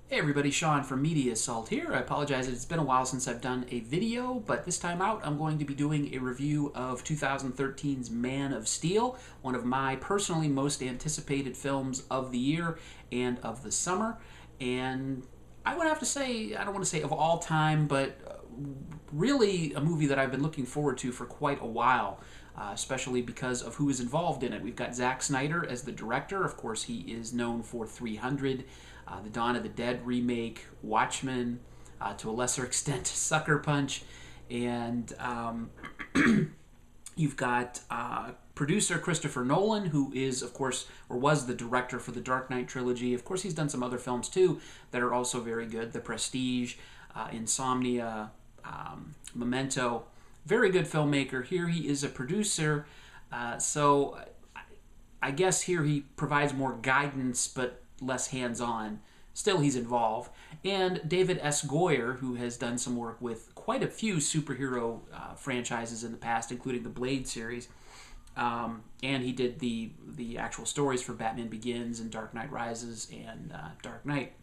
Hey everybody, Sean from Media Assault here. I apologize, it's been a while since I've done a video, but this time out I'm going to be doing a review of 2013's Man of Steel, one of my personally most anticipated films of the year and of the summer. And I would have to say, I don't want to say of all time, but really a movie that I've been looking forward to for quite a while. Especially because of who is involved in it. We've got Zack Snyder as the director. Of course, he is known for 300, the Dawn of the Dead remake, Watchmen, to a lesser extent, Sucker Punch, and you've got producer Christopher Nolan, who is, of course, or was the director for the Dark Knight trilogy. Of course, he's done some other films, too, that are also very good. The Prestige, Insomnia, Memento. Very good filmmaker. Here he is a producer, so I guess here he provides more guidance but less hands-on. Still, he's involved. And David S. Goyer, who has done some work with quite a few superhero franchises in the past, including the Blade series. And he did the actual stories for Batman Begins and Dark Knight Rises and Dark Knight.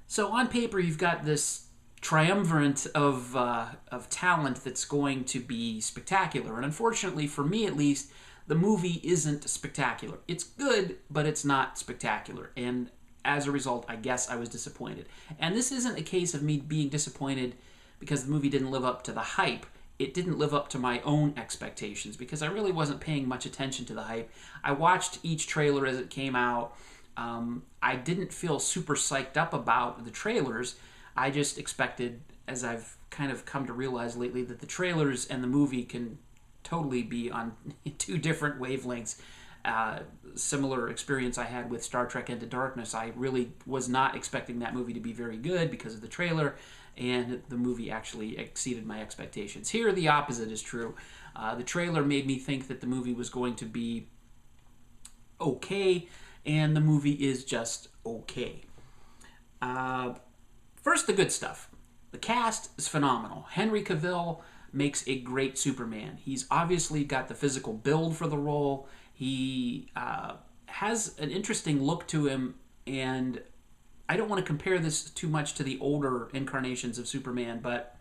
So on paper, you've got this triumvirate of talent that's going to be spectacular. And unfortunately, for me at least, the movie isn't spectacular. It's good, but it's not spectacular. And as a result, I guess I was disappointed. And this isn't a case of me being disappointed because the movie didn't live up to the hype. It didn't live up to my own expectations because I really wasn't paying much attention to the hype. I watched each trailer as it came out. I didn't feel super psyched up about the trailers. I just expected, as I've kind of come to realize lately, that the trailers and the movie can totally be on two different wavelengths. Similar experience I had with Star Trek Into Darkness. I really was not expecting that movie to be very good because of the trailer, and the movie actually exceeded my expectations. Here, the opposite is true. The trailer made me think that the movie was going to be okay, and the movie is just okay. First, the good stuff. The cast is phenomenal. Henry Cavill makes a great Superman. He's obviously got the physical build for the role. He has an interesting look to him, and I don't want to compare this too much to the older incarnations of Superman, but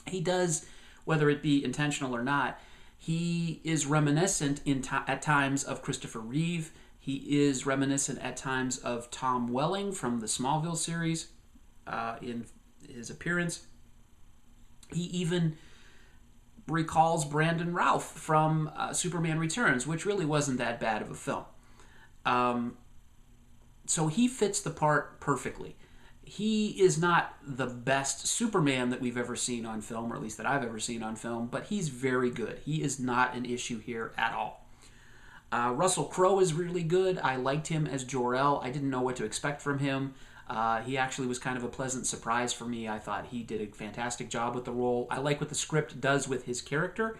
he does, whether it be intentional or not, he is reminiscent at times of Christopher Reeve. He is reminiscent at times of Tom Welling from the Smallville series. In his appearance. He even recalls Brandon Routh from Superman Returns, which really wasn't that bad of a film. So he fits the part perfectly. He is not the best Superman that we've ever seen on film, or at least that I've ever seen on film, but he's very good. He is not an issue here at all. Russell Crowe is really good. I liked him as Jor-El. I didn't know what to expect from him. He actually was kind of a pleasant surprise for me. I thought he did a fantastic job with the role. I like what the script does with his character,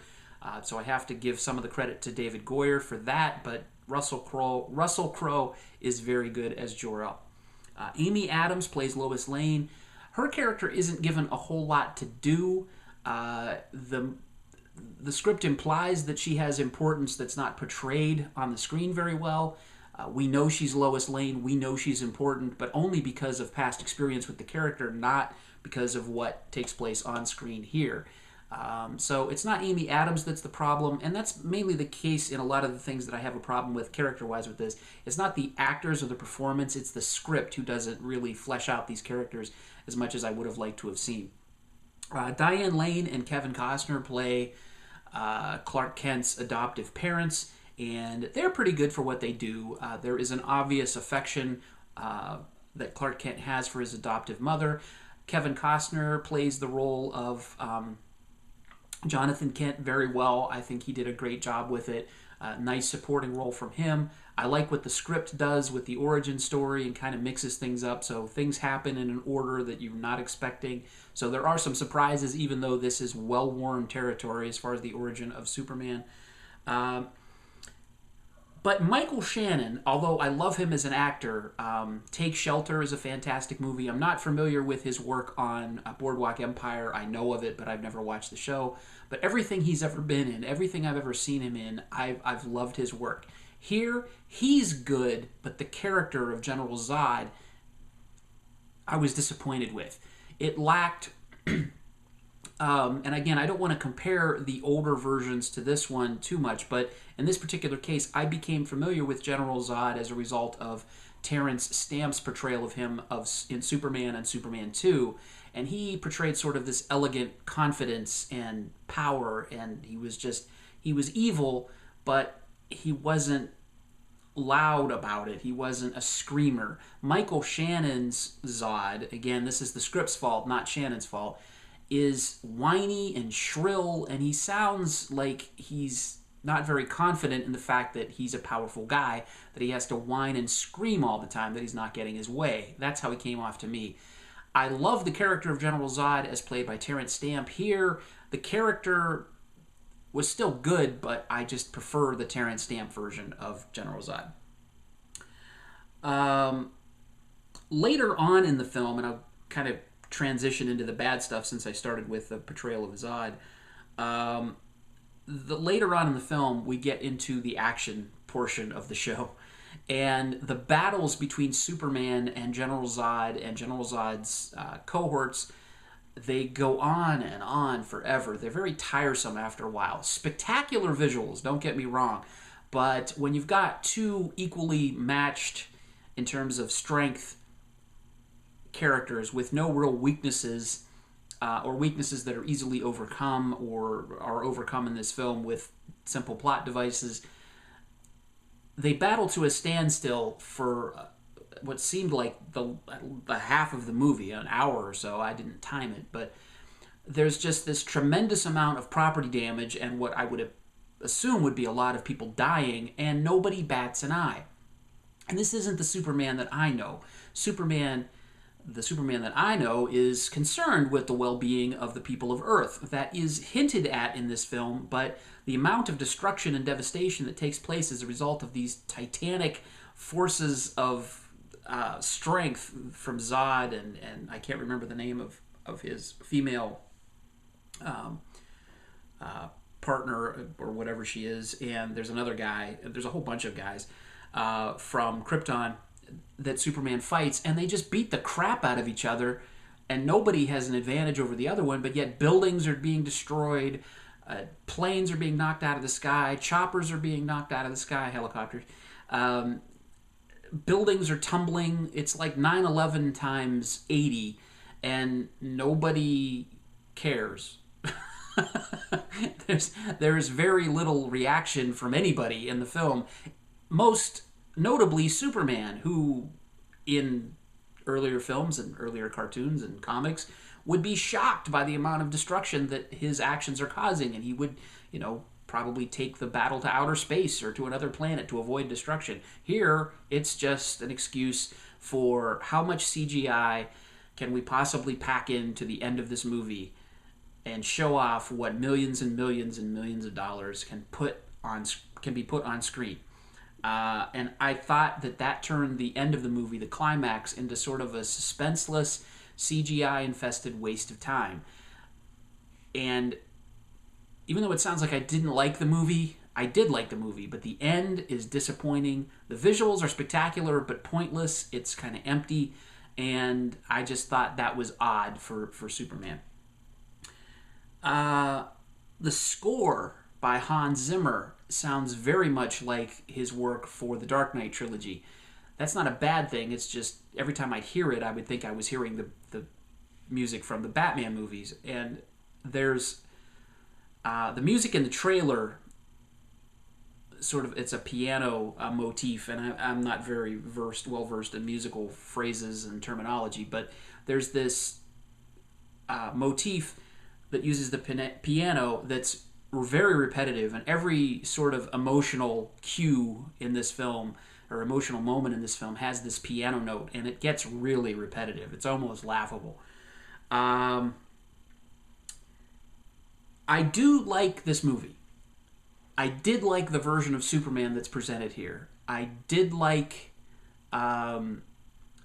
so I have to give some of the credit to David Goyer for that, but Russell Crowe is very good as Jor-El. Amy Adams plays Lois Lane. Her character isn't given a whole lot to do. The script implies that she has importance that's not portrayed on the screen very well. We know she's Lois Lane, we know she's important, but only because of past experience with the character, not because of what takes place on screen here. So it's not Amy Adams that's the problem, and that's mainly the case in a lot of the things that I have a problem with character-wise with this. It's not the actors or the performance, it's the script who doesn't really flesh out these characters as much as I would have liked to have seen. Diane Lane and Kevin Costner play Clark Kent's adoptive parents, and they're pretty good for what they do. There is an obvious affection that Clark Kent has for his adoptive mother. Kevin Costner plays the role of Jonathan Kent very well. I think he did a great job with it. Nice supporting role from him. I like what the script does with the origin story and kind of mixes things up, so things happen in an order that you're not expecting. So there are some surprises, even though this is well-worn territory as far as the origin of Superman. But Michael Shannon, although I love him as an actor, Take Shelter is a fantastic movie. I'm not familiar with his work on Boardwalk Empire. I know of it, but I've never watched the show. But everything he's ever been in, everything I've ever seen him in, I've loved his work. Here, he's good, but the character of General Zod I was disappointed with. It lacked, and again, I don't want to compare the older versions to this one too much, but in this particular case, I became familiar with General Zod as a result of Terrence Stamp's portrayal of him in Superman and Superman 2, and he portrayed sort of this elegant confidence and power, and he was evil, but he wasn't loud about it. He wasn't a screamer. Michael Shannon's Zod, again, this is the script's fault, not Shannon's fault, is whiny and shrill, and he sounds like he's not very confident in the fact that he's a powerful guy, that he has to whine and scream all the time that he's not getting his way. That's how he came off to me. I love the character of General Zod as played by Terrence Stamp. Here, the character was still good, but I just prefer the Terrence Stamp version of General Zod. Later on in the film, and I'll kind of transition into the bad stuff since I started with the portrayal of Zod, later on in the film, we get into the action portion of the show. And the battles between Superman and General Zod and General Zod's cohorts, they go on and on forever. They're very tiresome after a while. Spectacular visuals, don't get me wrong. But when you've got two equally matched, in terms of strength, characters with no real weaknesses, or weaknesses that are easily overcome or are overcome in this film with simple plot devices, they battle to a standstill for what seemed like the half of the movie, an hour or so. I didn't time it, but there's just this tremendous amount of property damage and what I would assume would be a lot of people dying, and nobody bats an eye. And this isn't the Superman that I know. The Superman that I know is concerned with the well-being of the people of Earth. That is hinted at in this film, but the amount of destruction and devastation that takes place as a result of these titanic forces of strength from Zod and I can't remember the name of his female partner or whatever she is, and there's another guy, there's a whole bunch of guys from Krypton that Superman fights, and they just beat the crap out of each other, and nobody has an advantage over the other one, but yet buildings are being destroyed, planes are being knocked out of the sky, choppers are being knocked out of the sky, helicopters, buildings are tumbling. It's like 9/11 times 80, and nobody cares. There's very little reaction from anybody in the film. Most notably Superman, who in earlier films and earlier cartoons and comics would be shocked by the amount of destruction that his actions are causing, and he would, probably take the battle to outer space or to another planet to avoid destruction. Here, it's just an excuse for how much CGI can we possibly pack into the end of this movie and show off what millions and millions and millions of dollars can be put on screen. And I thought that turned the end of the movie, the climax, into sort of a suspenseless, CGI-infested waste of time. And even though it sounds like I didn't like the movie, I did like the movie, but the end is disappointing. The visuals are spectacular, but pointless. It's kind of empty, and I just thought that was odd for Superman. The score by Hans Zimmer sounds very much like his work for the Dark Knight trilogy. That's not a bad thing. It's just every time I hear it, I would think I was hearing the music from the Batman movies. And there's the music in the trailer, it's a piano motif, and I'm not very well versed in musical phrases and terminology, but there's this motif that uses the piano that's very repetitive, and every sort of emotional cue in this film or emotional moment in this film has this piano note, and it gets really repetitive. It's almost laughable. I do like this movie. I did like the version of Superman that's presented here. I did like the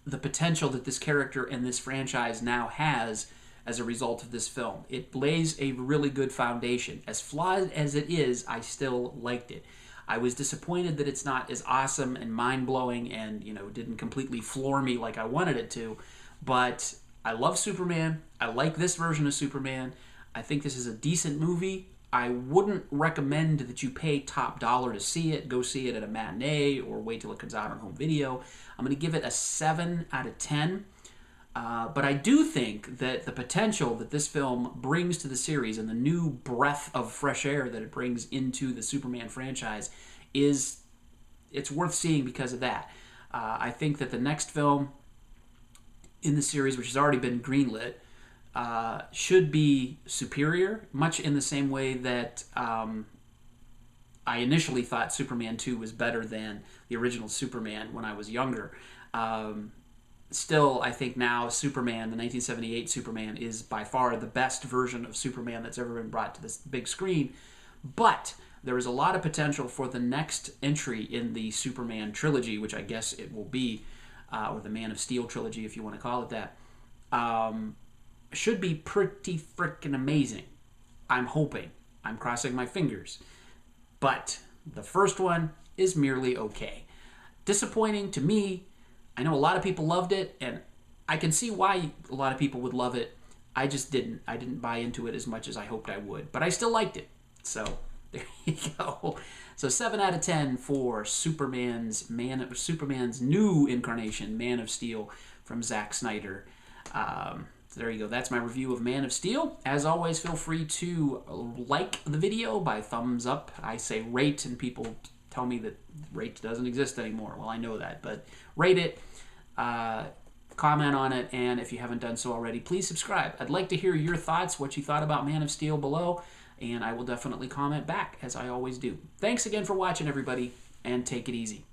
potential that this character and this franchise now has as a result of this film. It lays a really good foundation. As flawed as it is, I still liked it. I was disappointed that it's not as awesome and mind-blowing and, didn't completely floor me like I wanted it to, But I love Superman. I like this version of Superman. I think this is a decent movie. I wouldn't recommend that you pay top dollar to see it. Go see it at a matinee or wait till it comes out on home video. I'm going to give it a 7 out of 10. But I do think that the potential that this film brings to the series and the new breath of fresh air that it brings into the Superman franchise it's worth seeing because of that. I think that the next film in the series, which has already been greenlit, should be superior, much in the same way that I initially thought Superman 2 was better than the original Superman when I was younger. Still, I think now Superman, the 1978 Superman, is by far the best version of Superman that's ever been brought to this big screen. But there is a lot of potential for the next entry in the Superman trilogy, which I guess it will be, or the Man of Steel trilogy, if you want to call it that. Should be pretty freaking amazing. I'm hoping. I'm crossing my fingers. But the first one is merely okay. Disappointing to me. I know a lot of people loved it, and I can see why a lot of people would love it. I just didn't. I didn't buy into it as much as I hoped I would. But I still liked it. So, there you go. So 7 out of 10 for Superman's new incarnation, Man of Steel, from Zack Snyder. So there you go. That's my review of Man of Steel. As always, feel free to like the video by thumbs up. I say rate, and people tell me that rate doesn't exist anymore. Well, I know that, but rate it, comment on it, and if you haven't done so already, please subscribe. I'd like to hear your thoughts, what you thought about Man of Steel below, and I will definitely comment back, as I always do. Thanks again for watching, everybody, and take it easy.